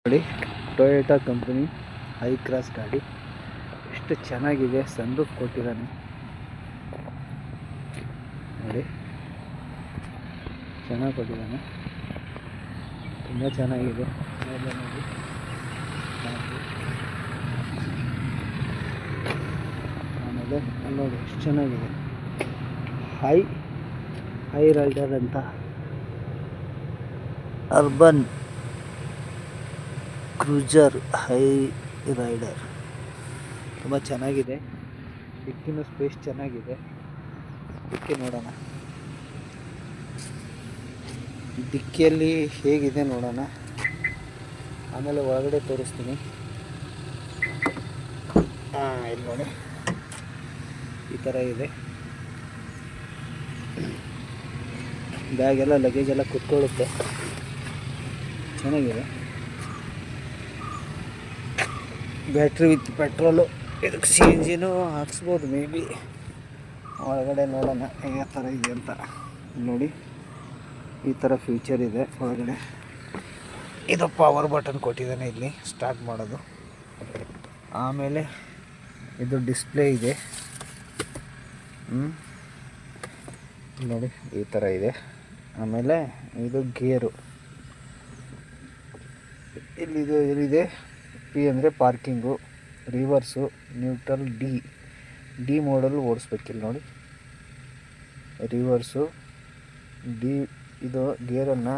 ನೋಡಿ, Toyota company high cross ಗಾಡಿ ಎಷ್ಟು ಚೆನ್ನಾಗಿದೆ. ಸನ್ರೂಫ್ ಕೊಟ್ಟಿದ್ದಾನೆ ನೋಡಿ, ಚೆನ್ನಾಗಿ ಕೊಟ್ಟಿದ್ದಾನೆ, ತುಂಬ ಚೆನ್ನಾಗಿದೆ. ಮೇಲೆ ನೋಡಿ, ಆಮೇಲೆ ನೋಡಿ ಎಷ್ಟು ಚೆನ್ನಾಗಿದೆ. ಹೈ ರೈಡರ್ ಅಂತ ಅರ್ಬನ್ ಕ್ರೂಜರ್ ಹೈ ರೈಡರ್ ತುಂಬ ಚೆನ್ನಾಗಿದೆ. ಡಿಕ್ಕಿನ ಸ್ಪೇಸ್ ಚೆನ್ನಾಗಿದೆ. ಡಿಕ್ಕಿ ನೋಡೋಣ, ಡಿಕ್ಕಿಯಲ್ಲಿ ಹೇಗಿದೆ ನೋಡೋಣ, ಆಮೇಲೆ ಒಳಗಡೆ ತೋರಿಸ್ತೀನಿ. ಇಲ್ಲಿ ನೋಡಿ, ಈ ಥರ ಇದೆ. ಬ್ಯಾಗ್ ಎಲ್ಲ ಲಗೇಜ್ ಎಲ್ಲ ಕುತ್ಕೊಳ್ಳುತ್ತೆ, ಚೆನ್ನಾಗಿದೆ. ಬ್ಯಾಟ್ರಿ ವಿತ್ ಪೆಟ್ರೋಲು, ಇದಕ್ಕೆ ಸಿ ಎನ್ ಜಿನೂ ಹಾಕ್ಸ್ಬೋದು ಮೇ ಬಿ. ಒಳಗಡೆ ನೋಡೋಣ ಯಾವ ಥರ ಇದೆ ಅಂತ. ನೋಡಿ, ಈ ಥರ ಫ್ಯೂಚರ್ ಇದೆ ಒಳಗಡೆ. ಇದು ಪವರ್ ಬಟನ್ ಕೊಟ್ಟಿದ್ದಾನೆ ಇಲ್ಲಿ ಸ್ಟಾರ್ಟ್ ಮಾಡೋದು. ಆಮೇಲೆ ಇದು ಡಿಸ್ಪ್ಲೇ ಇದೆ, ನೋಡಿ ಈ ಥರ ಇದೆ. ಆಮೇಲೆ ಇದು ಗೇರು, ಎಲ್ಲಿದೆ ಪಿ ಅಂದರೆ ಪಾರ್ಕಿಂಗು, ರಿವರ್ಸು, ನ್ಯೂಟ್ರಲ್, ಡಿ ಮೋಡಲ್ ಓಡಿಸ್ಬೇಕಿಲ್ಲ ನೋಡಿ. ರಿವರ್ಸು ಡಿ, ಇದು ಗೇರನ್ನು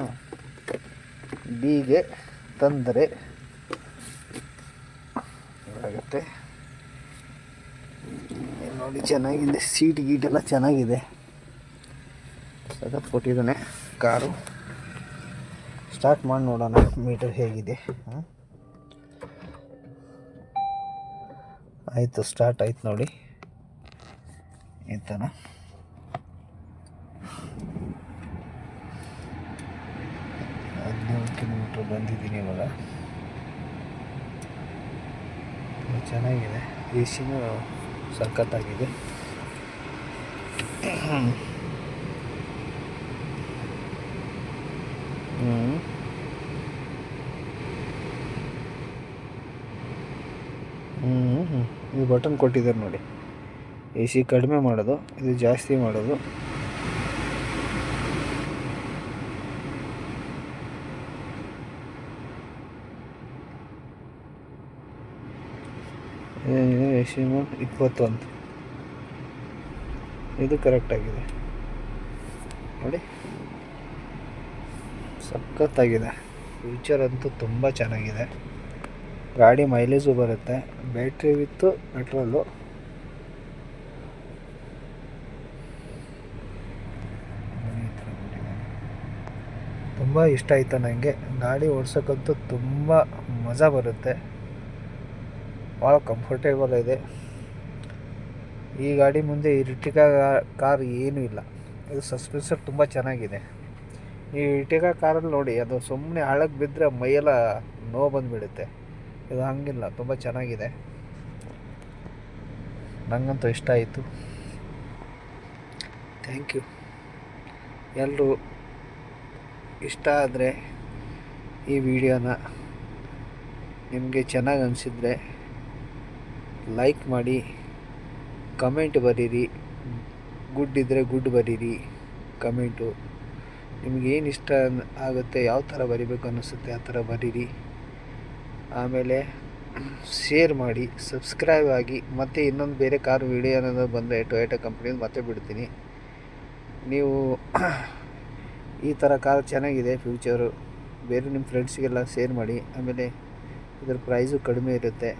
ಡಿಗೆ ತಂದರೆ ಆಗುತ್ತೆ ನೋಡಿ. ಚೆನ್ನಾಗಿದೆ, ಸೀಟ್ ಗೀಟೆಲ್ಲ ಚೆನ್ನಾಗಿದೆ, ಸಖತ್ ಕೊಟ್ಟಿದ್ದಾನೆ. ಕಾರು ಸ್ಟಾರ್ಟ್ ಮಾಡಿ ನೋಡೋಣ ಮೀಟರ್ ಹೇಗಿದೆ. ಆಯಿತು, ಸ್ಟಾರ್ಟ್ ಆಯ್ತು ನೋಡಿ. ಈ ಥರ 17 ಕಿಲೋಮೀಟ್ರ್ ಬಂದಿದ್ದೀನಿ ಇವಾಗ. ಚೆನ್ನಾಗಿದೆ, ಎ ಸಿನೂ ಸಖತ್ತಾಗಿದೆ. ಇದು ಬಟನ್ ಕೊಟ್ಟಿದ್ದಾರೆ ನೋಡಿ, ಎ ಸಿ ಕಡಿಮೆ ಮಾಡೋದು, ಇದು ಜಾಸ್ತಿ ಮಾಡೋದು. ಎ ಸಿ ಮೋಡ್ 21, ಇದು ಕರೆಕ್ಟಾಗಿದೆ ನೋಡಿ, ಸಖತ್ತಾಗಿದೆ. ಫ್ಯೂಚರ್ ಅಂತೂ ತುಂಬ ಚೆನ್ನಾಗಿದೆ. ಗಾಡಿ ಮೈಲೇಜು ಬರುತ್ತೆ. ಬ್ಯಾಟ್ರಿ ವಿತ್ತು ಪೆಟ್ರೋಲು. ತುಂಬ ಇಷ್ಟ ಆಯಿತು ನನಗೆ. ಗಾಡಿ ಓಡ್ಸೋಕ್ಕಂತೂ ತುಂಬ ಮಜಾ ಬರುತ್ತೆ, ಭಾಳ ಕಂಫರ್ಟೇಬಲ್ ಇದೆ. ಈ ಗಾಡಿ ಮುಂದೆ ಇರ್ಟಿಗಾ ಕಾರ್ ಏನೂ ಇಲ್ಲ. ಇದು ಸಸ್ಪೆನ್ಸರ್ ತುಂಬ ಚೆನ್ನಾಗಿದೆ. ಈ ಇರ್ಟಿಗಾ ಕಾರಲ್ಲಿ ನೋಡಿ, ಅದು ಸುಮ್ಮನೆ ಹಳಕ್ಕೆ ಬಿದ್ದರೆ ಮೈಯೆಲ್ಲ ನೋವು ಬಂದುಬಿಡುತ್ತೆ. ಇದು ಹಂಗಿಲ್ಲ, ತುಂಬ ಚೆನ್ನಾಗಿದೆ. ನನಗಂತೂ ಇಷ್ಟ ಆಯಿತು. Thank you. ಎಲ್ಲರೂ ಇಷ್ಟ ಆದರೆ ಈ ವಿಡಿಯೋನ ನಿಮಗೆ ಚೆನ್ನಾಗಿ ಅನಿಸಿದರೆ ಲೈಕ್ ಮಾಡಿ, ಕಮೆಂಟ್ ಬರೀರಿ. ಗುಡ್ ಇದ್ದರೆ ಗುಡ್ ಬರೀರಿ ಕಮೆಂಟು. ನಿಮಗೇನು ಇಷ್ಟ ಆಗುತ್ತೆ, ಯಾವ ಥರ ಬರಿಬೇಕು ಅನ್ನಿಸುತ್ತೆ ಆ ಥರ ಬರೀರಿ. ಆಮೇಲೆ ಶೇರ್ ಮಾಡಿ, ಸಬ್ಸ್ಕ್ರೈಬ್ ಆಗಿ. ಮತ್ತು ಇನ್ನೊಂದು ಬೇರೆ ಕಾರ್ ವಿಡಿಯೋ ಏನಾದರೂ ಬಂದರೆ ಟೊಯೋಟಾ ಕಂಪ್ನಿದು ಮತ್ತೆ ಬಿಡ್ತೀನಿ. ನೀವು ಈ ಥರ ಕಾರ್ ಚೆನ್ನಾಗಿದೆ ಫ್ಯೂಚರು, ಬೇರೆ ನಿಮ್ಮ ಫ್ರೆಂಡ್ಸಿಗೆಲ್ಲ ಶೇರ್ ಮಾಡಿ. ಆಮೇಲೆ ಇದರ ಪ್ರೈಸು ಕಡಿಮೆ ಇರುತ್ತೆ,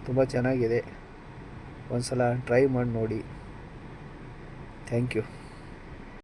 ತುಂಬ ಚೆನ್ನಾಗಿದೆ. ಒಂದು ಸಲ ಟ್ರೈ ಮಾಡಿ ನೋಡಿ. Thank you.